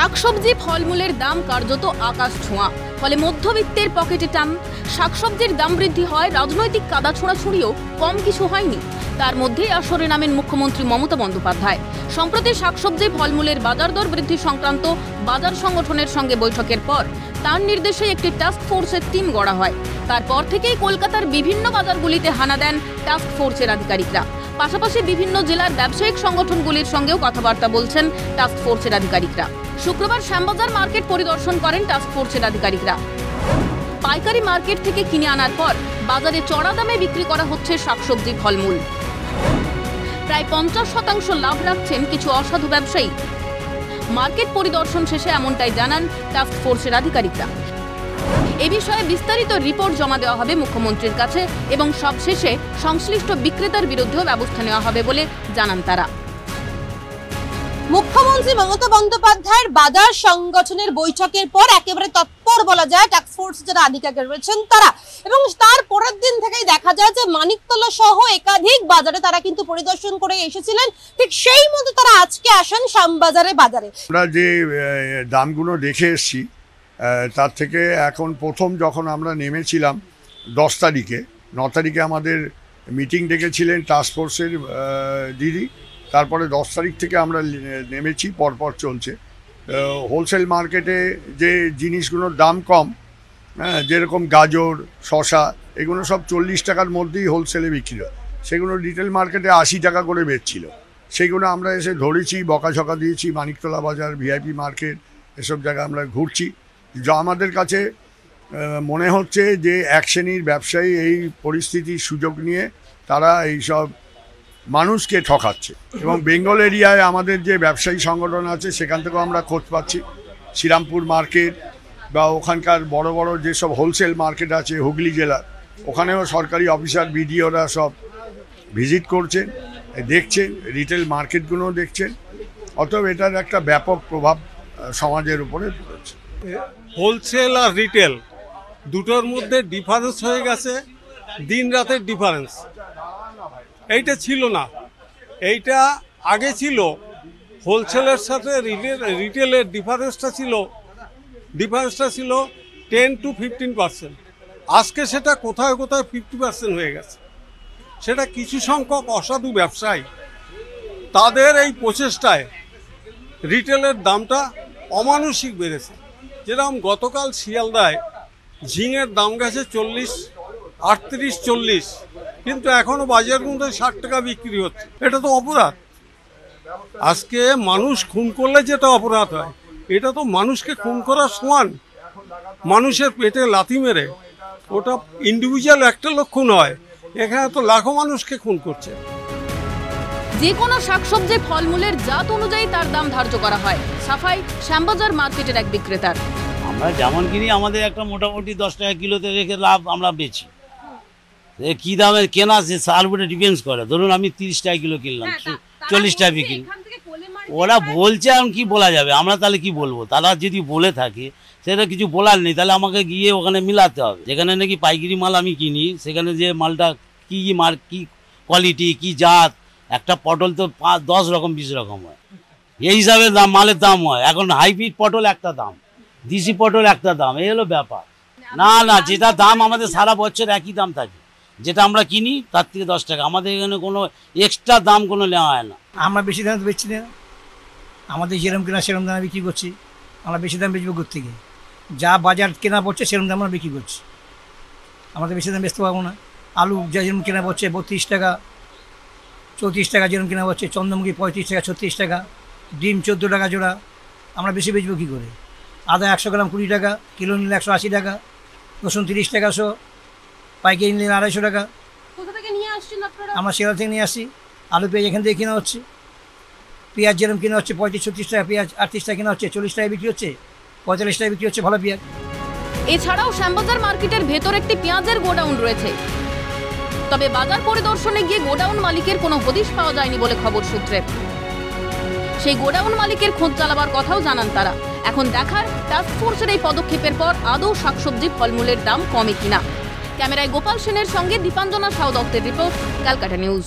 শাকসবজি ফলমূলের দাম কার্যত আকাশ ছোঁয়া, ফলে মধ্যবিত্তের পকেটে টান। শাকসবজির দাম বৃদ্ধি হয়, রাজনৈতিক কাদা ছোঁড়াছুড়িও কম কিছু হয়নি। তার মধ্যেই আসরে নামেন মুখ্যমন্ত্রী মমতা বন্দ্যোপাধ্যায়। সম্প্রতি শাকসবজি ফলমূলের বাজার দর বৃদ্ধি সংক্রান্ত বাজার সংগঠনের সঙ্গে বৈঠকের পর তার নির্দেশে একটি টাস্ক ফোর্সের টিম গড়া হয়। তারপর থেকেই কলকাতার বিভিন্ন বাজারগুলিতে হানা দেন টাস্ক ফোর্সের আধিকারিকরা। পাশাপাশি বিভিন্ন জেলার ব্যবসায়িক সংগঠনগুলির সঙ্গেও কথাবার্তা বলছেন টাস্ক ফোর্সের আধিকারিকরা। শুক্রবার শ্যামবাজার মার্কেট পরিদর্শন করেন টাস্ক ফোর্সের আধিকারিকরা। পাইকারি মার্কেট থেকে কিনে আনার পর বাজারে চড়া দামে বিক্রি করা হচ্ছে শাকসবজি ফলমূল। প্রায় 50% লাভ রাখছেন কিছু অসাধু ব্যবসায়ী। মার্কেট পরিদর্শন শেষে এমনটাই জানান টাস্ক ফোর্সের আধিকারিকরা। এ বিষয়ে বিস্তারিত রিপোর্ট জমা দেওয়া হবে মুখ্যমন্ত্রীর কাছে এবং সবশেষে সংশ্লিষ্ট বিক্রেতার বিরুদ্ধেও ব্যবস্থা নেওয়া হবে বলে জানান তারা। মুখ্যমন্ত্রী মমতা বন্দ্যোপাধ্যায়ের বাজার সংগঠনের বৈঠকের পর একেবারে তৎপর বলা যায় টাস্ক ফোর্স যারা আধিকারিক রয়েছেন তারা, এবং তার পরের দিন থেকেই দেখা যায় যে মানিকতলা সহ একাধিক বাজারে তারা কিন্তু পরিদর্শন করে এসেছিলেন। ঠিক সেই মতো তারা আজকে আসেন শ্যামবাজারে বাজারে। আমরা যে দামগুলো দেখে এসেছি তার থেকে এখন প্রথম যখন আমরা নেমেছিলাম 10 তারিখে, 9 তারিখে আমাদের মিটিং ডেকেছিলেন টাস্ক ফোর্সের দিদি। তারপরে 10 তারিখ থেকে আমরা নেমেছি, পরপর চলছে। হোলসেল মার্কেটে যে জিনিসগুলোর দাম কম, যেরকম গাজর, শসা, এগুলো সব 40 টাকার মধ্যেই হোলসেলে বিক্রি হয়। সেগুলো রিটেল মার্কেটে 80 টাকা করে বেচছিল। সেগুলো আমরা এসে ধরেছি, বকাঝকা দিয়েছি। মানিকতলা বাজার, ভিআইপি মার্কেট, এসব জায়গায় আমরা ঘুরছি। যা আমাদের কাছে মনে হচ্ছে যে এক শ্রেণীর ব্যবসায়ী এই পরিস্থিতির সুযোগ নিয়ে তারা এইসব মানুষকে ঠকাচ্ছে। এবং বেঙ্গল এরিয়ায় আমাদের যে ব্যবসায়ী সংগঠন আছে সেখান থেকেও আমরা খোঁজ পাচ্ছি। শ্রীরামপুর মার্কেট বা ওখানকার বড় বড় যেসব হোলসেল মার্কেট আছে হুগলি জেলার, ওখানেও সরকারি অফিসার, বিডিওরা সব ভিজিট করছেন, দেখছেন, রিটেল মার্কেটগুলোও দেখছেন। অতএব এটার একটা ব্যাপক প্রভাব সমাজের উপরে পড়েছে। হোলসেল আর রিটেল দুটোর মধ্যে ডিফারেন্স হয়ে গেছে, দিন রাতের ডিফারেন্স। এইটা ছিল না, এইটা আগে ছিল। হোলসেলের সাথে রিটেলের ডিফারেন্সটা ছিল 10 to 15%। আজকে সেটা কোথায় কোথায় 50% হয়ে গেছে। সেটা কিছু সংখ্যক অসাধু ব্যবসায়ী তাদের এই প্রচেষ্টায় রিটেলের দামটা অমানসিক বেড়েছে। যেরকম গতকাল শিয়ালদায় ঝিঙের দাম গেছে 40, 38, 40, কিন্তু এখনো বাজারের মধ্যে 60 টাকা বিক্রি হচ্ছে। এটা তো অপরাধ। আজকে মানুষ খুন করলে যেটা অপরাধ হয়, এটা তো মানুষকে খুন করার সমান। মানুষের পেটে লাথি মেরে, ওটা ইন্ডিভিজুয়াল একটা লক্ষ্য নয়, এখানে তো লাখো মানুষকে খুন করছে। যে কোনো শাকসবজি ফলমূলের জাত অনুযায়ী তার দাম ধার্য করা হয়। সাফাই শ্যামবাজার মার্কেটের এক বিক্রেতার। আমরা যেমন কিনি আমাদের একটা মোটামুটি 10 টাকা কিলোতে রেখে লাভ আমরা বেচি। কি দামে কেনা সে তার উপরে ডিপেন্ডস করে। ধরুন আমি 30 টাকা কিলো কিনলাম, 40 টাকা বিক্রি। ওরা বলছে, এখন কি বলা যাবে, আমরা তাহলে কি বলবো? তারা যদি বলে থাকে সেটা কিছু বলার নেই, তাহলে আমাকে গিয়ে ওখানে মিলাতে হবে। যেখানে নাকি পাইকারি মাল আমি কিনি, সেখানে যে মালটা কি কোয়ালিটি, কি জাত, একটা পটল তো 10 রকম 20 রকম হয়। এই হিসাবে দাম, মালের দাম হয়। এখন হাইব্রিড পটল একটা দাম, দেশি পটল একটা দাম, এই হলো ব্যাপার। না, যেটা দাম আমাদের সারা বছর একই দাম থাকে, যেটা আমরা কিনি তার থেকে 10 টাকা। আমাদের এখানে কোনো এক্সট্রা দাম কোনো নেওয়া হয় না। আমরা বেশি দামে বেচছি না, আমাদের যেরকম কেনা সেরকম দামে বিক্রি করছি। আমরা বেশি দাম বেচবো থেকে, যা বাজার কেনা পড়ছে সেরকম দাম আমরা বিক্রি করছি। আমাদের বেশি দাম বেচতে পারবো না। আলু যা যেরকম কেনা পড়ছে 32 টাকা, 34 টাকা যেরকম কেনা পড়ছে, চন্দ্রমুখী 35 টাকা, 36 টাকা, ডিম 14 টাকা জোড়া। আমরা বেশি বেচবো কী করে? আদা 100 গ্রাম 20 টাকা, কিলো নিলে 180 টাকা, রসুন 30 টাকা শো, পাইকারি নিলে 250 টাকা। আমরা শিয়ালদা থেকে নিয়ে আসছি। আলু পেঁয়াজ এখান থেকে কেনা হচ্ছে। পেঁয়াজ যেরকম কেনা হচ্ছে 35-36 টাকা, পেঁয়াজ 38 টাকা কেনা হচ্ছে, 40 টাকায় বিক্রি হচ্ছে, 45 টাকায় বিক্রি হচ্ছে ভালো পেঁয়াজ। এছাড়াও শ্যামবাজার মার্কেটের ভেতর একটি পেঁয়াজের গোডাউন রয়েছে। তবে বাজার পরিদর্শনে গিয়ে গোডাউন মালিকের কোনো হদিশ পাওয়া যায়নি বলে খবর সূত্রে। সেই গোডাউন মালিকের খোঁজ চালাবার কথাও জানান তারা। এখন দেখার টাস্ক ফোর্সের এই পদক্ষেপের পর আদৌ শাকসবজি ফলমূলের দাম কমে কিনা। ক্যামেরায় গোপাল সেনের সঙ্গে দীপাঞ্জনা সাউ দত্তের রিপোর্ট, ক্যালকাটা নিউজ।